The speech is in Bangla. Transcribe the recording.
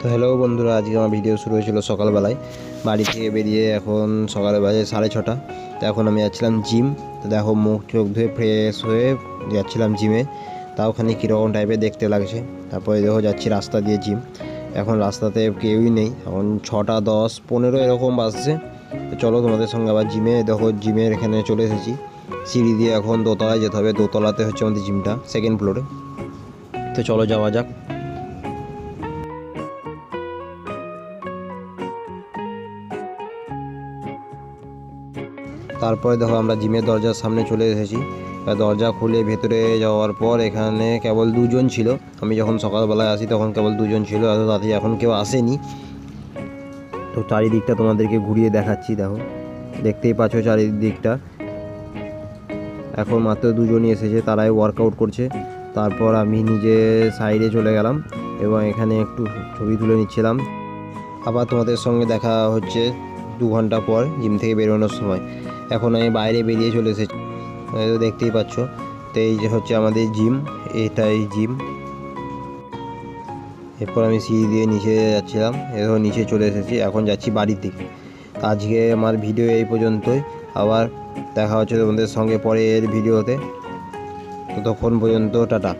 তো হ্যালো বন্ধুরা, আজকে আমার ভিডিও শুরু হয়েছিল সকালবেলায়। বাড়ি থেকে বেরিয়ে এখন সকালে বাজে 6:30। তো এখন আমি যাচ্ছিলাম জিম। তো দেখো, মুখ চোখ ধুয়ে ফ্রেশ হয়ে যাচ্ছিলাম জিমে। তাও ওখানে কীরকম টাইপের দেখতে লাগছে। তারপরে দেখো যাচ্ছি রাস্তা দিয়ে জিম। এখন রাস্তাতে কেউই নেই, এখন 6টা 10 15 এরকম বাজছে। তো চলো তোমাদের সঙ্গে আবার জিমে। দেখো জিমের এখানে চলে এসেছি। সিঁড়ি দিয়ে এখন দোতলায় যেতে হবে। দোতলাতে হচ্ছে আমাদের জিমটা, সেকেন্ড ফ্লোরে। তো চলো যাওয়া যাক। তারপরে দেখো আমরা জিমের দরজার সামনে চলে এসেছি। দরজা খুলে ভেতরে যাওয়ার পর এখানে কেবল দুজন ছিল। আমি যখন সকালবেলায় আসি তখন কেবল দুজন ছিল, এত তাড়াতাড়ি এখন কেউ আসেনি। তো চারিদিকটা তোমাদেরকে ঘুরিয়ে দেখাচ্ছি। দেখো, দেখতেই পাচ্ছ চারিদিকটা। এখন মাত্র দুজনই এসেছে, তারাই ওয়ার্কআউট করছে। তারপর আমি নিজে সাইডে চলে গেলাম এবং এখানে একটু ছবি তুলে নিচ্ছিলাম। আবার তোমাদের সঙ্গে দেখা হচ্ছে 2 ঘন্টা পর জিম থেকে বেরোনোর সময়। এখন আমি বাইরে বেরিয়ে চলে এসেছি, দেখতেই পাচ্ছ। তো এই যে হচ্ছে আমাদের জিম, এটাই জিম। এরপর আমি সিঁড়ি দিয়ে নিচে যাচ্ছিলাম, এরপর নিচে চলে এসেছি। এখন যাচ্ছি বাড়ির দিকে। আজকে আমার ভিডিও এই পর্যন্তই। আবার দেখা হচ্ছে তোমাদের সঙ্গে পরের ভিডিওতে। ততক্ষণ পর্যন্ত টাটা।